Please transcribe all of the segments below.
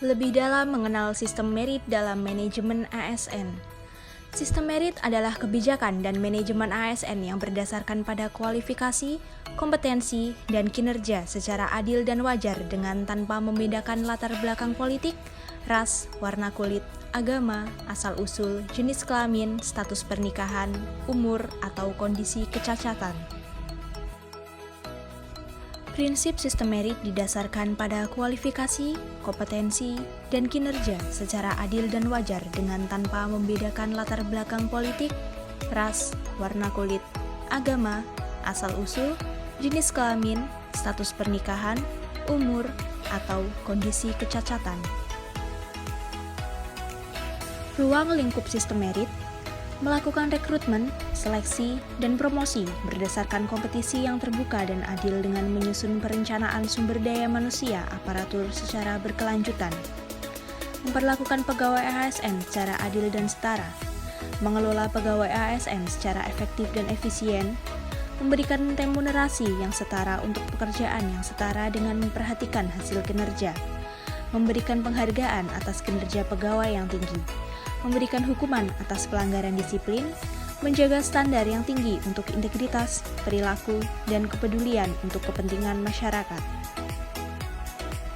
Lebih dalam mengenal sistem merit dalam manajemen ASN. Sistem merit adalah kebijakan dan manajemen ASN yang berdasarkan pada kualifikasi, kompetensi, dan kinerja secara adil dan wajar dengan tanpa membedakan latar belakang politik, ras, warna kulit, agama, asal-usul, jenis kelamin, status pernikahan, umur, atau kondisi kecacatan. Prinsip sistem merit didasarkan pada kualifikasi, kompetensi, dan kinerja secara adil dan wajar dengan tanpa membedakan latar belakang politik, ras, warna kulit, agama, asal-usul, jenis kelamin, status pernikahan, umur, atau kondisi kecacatan. Ruang lingkup sistem merit melakukan rekrutmen, seleksi, dan promosi berdasarkan kompetisi yang terbuka dan adil dengan menyusun perencanaan sumber daya manusia aparatur secara berkelanjutan, memperlakukan pegawai ASN secara adil dan setara, mengelola pegawai ASN secara efektif dan efisien, memberikan remunerasi yang setara untuk pekerjaan yang setara dengan memperhatikan hasil kinerja, memberikan penghargaan atas kinerja pegawai yang tinggi, memberikan hukuman atas pelanggaran disiplin, menjaga standar yang tinggi untuk integritas, perilaku, dan kepedulian untuk kepentingan masyarakat.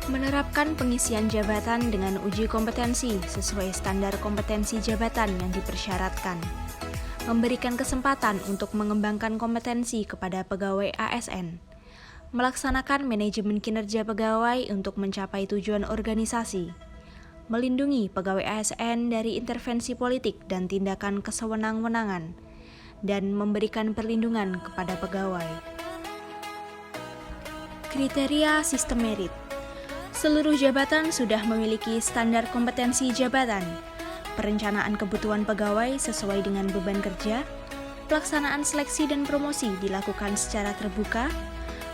Menerapkan pengisian jabatan dengan uji kompetensi sesuai standar kompetensi jabatan yang dipersyaratkan. Memberikan kesempatan untuk mengembangkan kompetensi kepada pegawai ASN. Melaksanakan manajemen kinerja pegawai untuk mencapai tujuan organisasi. Melindungi pegawai ASN dari intervensi politik dan tindakan kesewenang-wenangan, dan memberikan perlindungan kepada pegawai. Kriteria sistem merit. Seluruh jabatan sudah memiliki standar kompetensi jabatan, perencanaan kebutuhan pegawai sesuai dengan beban kerja, pelaksanaan seleksi dan promosi dilakukan secara terbuka,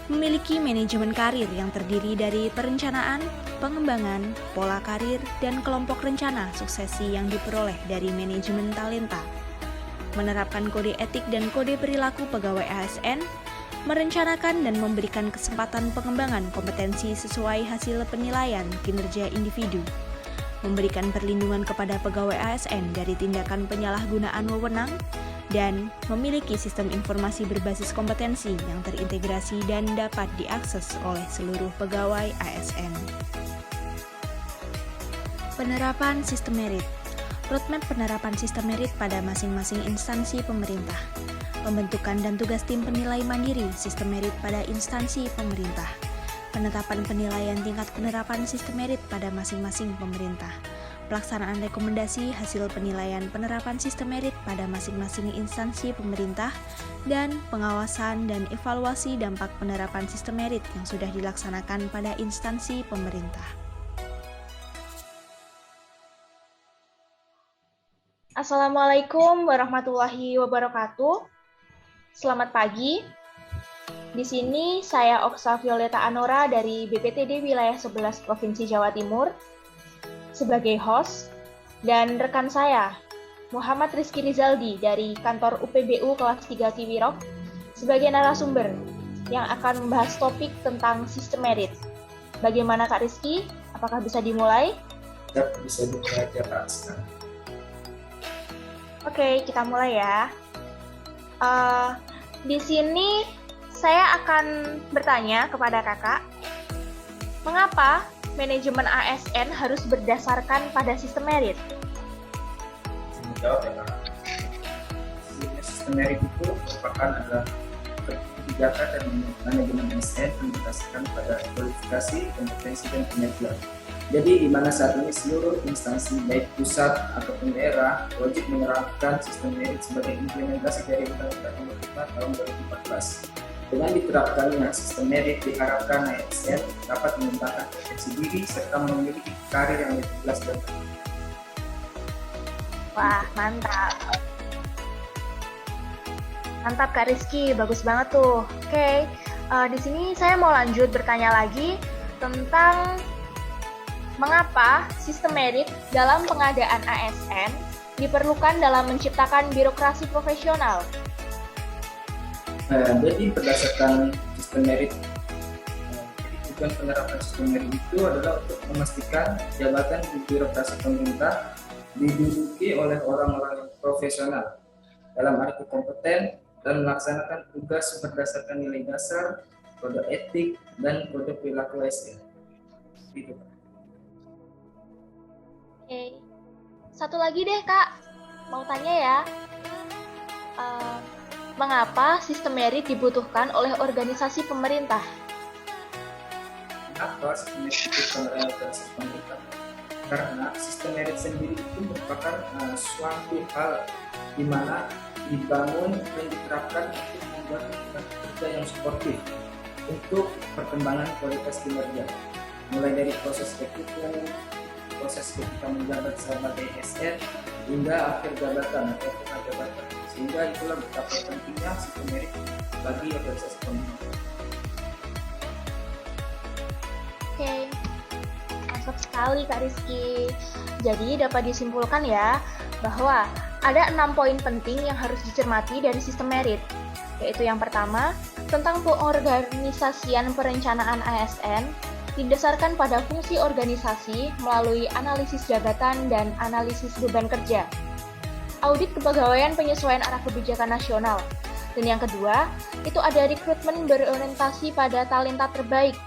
memiliki manajemen karir yang terdiri dari perencanaan, pengembangan, pola karir, dan kelompok rencana suksesi yang diperoleh dari manajemen talenta, menerapkan kode etik dan kode perilaku pegawai ASN, merencanakan dan memberikan kesempatan pengembangan kompetensi sesuai hasil penilaian kinerja individu, memberikan perlindungan kepada pegawai ASN dari tindakan penyalahgunaan wewenang, dan memiliki sistem informasi berbasis kompetensi yang terintegrasi dan dapat diakses oleh seluruh pegawai ASN. Penerapan sistem merit. Roadmap penerapan sistem merit pada masing-masing instansi pemerintah. Pembentukan dan tugas tim penilai mandiri sistem merit pada instansi pemerintah. Penetapan penilaian tingkat penerapan sistem merit pada masing-masing pemerintah. Pelaksanaan rekomendasi hasil penilaian penerapan sistem merit pada masing-masing instansi pemerintah, dan pengawasan dan evaluasi dampak penerapan sistem merit yang sudah dilaksanakan pada instansi pemerintah. Assalamualaikum warahmatullahi wabarakatuh. Selamat pagi. Di sini saya Oksa Violeta Anora dari BPTD Wilayah 11 Provinsi Jawa Timur sebagai host, dan rekan saya Muhammad Rizky Rizaldi dari kantor UPBU kelas 3 Kiwirok sebagai narasumber yang akan membahas topik tentang sistem merit. Bagaimana Kak Rizky? Apakah bisa dimulai? Ya, bisa dimulai ya Kak. Oke, kita mulai ya. Di sini saya akan bertanya kepada kakak, mengapa manajemen ASN harus berdasarkan pada sistem merit? Menjawab ya Kak. Sistem merit itu merupakan adalah kebijakan dan manajemen ASN yang berdasarkan pada kualifikasi, kompetensi, dan kinerja. Jadi di mana saat ini seluruh instansi baik pusat ataupun daerah wajib menerapkan sistem merit sebagai implementasi dari Undang-Undang Nomor 5 Tahun 2014. Dengan diterapkannya sistem merit diharapkan ASN dapat mengembangkan potensi diri serta memiliki karir yang lebih jelas dan terbuka. Wah, mantap. Mantap Kak Rizky, bagus banget tuh. Oke, di sini saya mau lanjut bertanya lagi tentang mengapa sistem merit dalam pengadaan ASN diperlukan dalam menciptakan birokrasi profesional. Jadi berdasarkan sistem merit, tujuan penerapan sistem merit itu adalah untuk memastikan jabatan di birokrasi pemerintah diduduki oleh orang-orang yang profesional dalam arti kompeten dan melaksanakan tugas berdasarkan nilai dasar, kode etik, dan kode perilaku ASN. Gitu. Oke. Satu lagi deh, Kak. Mau tanya ya. Mengapa sistem merit dibutuhkan oleh organisasi pemerintah? Kenapa sistem merit dibutuhkan oleh organisasi pemerintah? Karena sistem merit sendiri itu merupakan suatu hal di mana dibangun dan diterapkan untuk membuat lingkungan kerja yang suportif untuk perkembangan kualitas kinerja, mulai dari proses rekrutmen, proses ketika menjabat sebagai ASN, hingga akhir jabatan atau purna jabatan. Sehingga itulah betapa pentingnya sistem merit bagi organisasi pemerintah. Oke, mantap sekali Kak Rizky. Jadi dapat disimpulkan ya, bahwa ada 6 poin penting yang harus dicermati dari sistem merit, yaitu yang pertama, tentang pengorganisasian perencanaan ASN, didasarkan pada fungsi organisasi melalui analisis jabatan dan analisis beban kerja. Audit kepegawaian penyesuaian arah kebijakan nasional. Dan yang kedua, itu ada rekrutmen berorientasi pada talenta terbaik,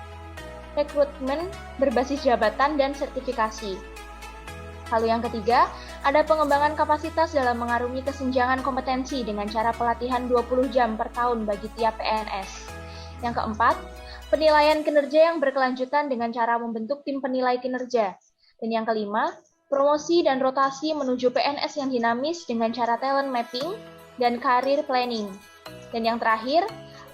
rekrutmen berbasis jabatan dan sertifikasi. Lalu yang ketiga, ada pengembangan kapasitas dalam mengarungi kesenjangan kompetensi dengan cara pelatihan 20 jam per tahun bagi tiap PNS. Yang keempat, penilaian kinerja yang berkelanjutan dengan cara membentuk tim penilai kinerja. Dan yang kelima, promosi dan rotasi menuju PNS yang dinamis dengan cara talent mapping dan career planning. Dan yang terakhir,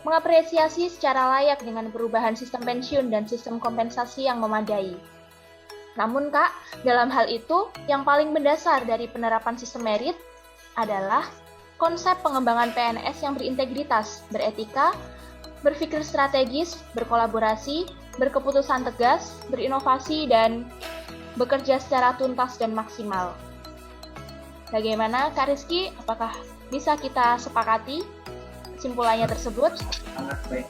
mengapresiasi secara layak dengan perubahan sistem pensiun dan sistem kompensasi yang memadai. Namun Kak, dalam hal itu, yang paling mendasar dari penerapan sistem merit adalah konsep pengembangan PNS yang berintegritas, beretika, berpikir strategis, berkolaborasi, berkeputusan tegas, berinovasi, dan bekerja secara tuntas dan maksimal. Bagaimana Kak Rizky? Apakah bisa kita sepakati kesimpulannya tersebut? Sangat baik.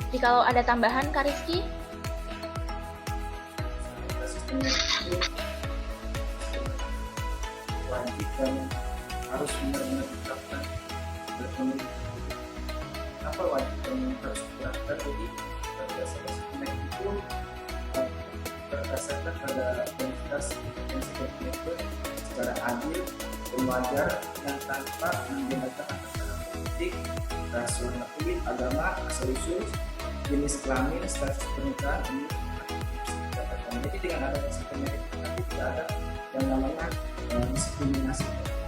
Jadi kalau ada tambahan Kak Rizky? Sistem merit itu wajib dan harus benar-benar diterapkan oleh pemerintah. Apa wajib dan harus diterapkan? Jadi berdasarkan sistem merit itu berdasarkan pada kualitas yang seperti itu secara adil dan wajar dan tanpa menggunakan atas politik, ras, warna kulit, agama, asal usul, jenis kelamin, status pernikahan, ini dikatakan. Jadi dengan adanya sistem merit nanti tidak ada yang namanya diskriminasi.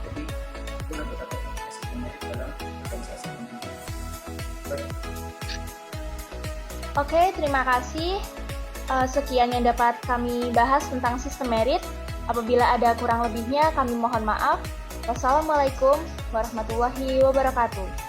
Jadi itu yang betapa pentingnya sistem merit dalam organisasi pemerintah. Oke, terima kasih. Sekian yang dapat kami bahas tentang sistem merit. Apabila ada kurang lebihnya, kami mohon maaf. Wassalamualaikum warahmatullahi wabarakatuh.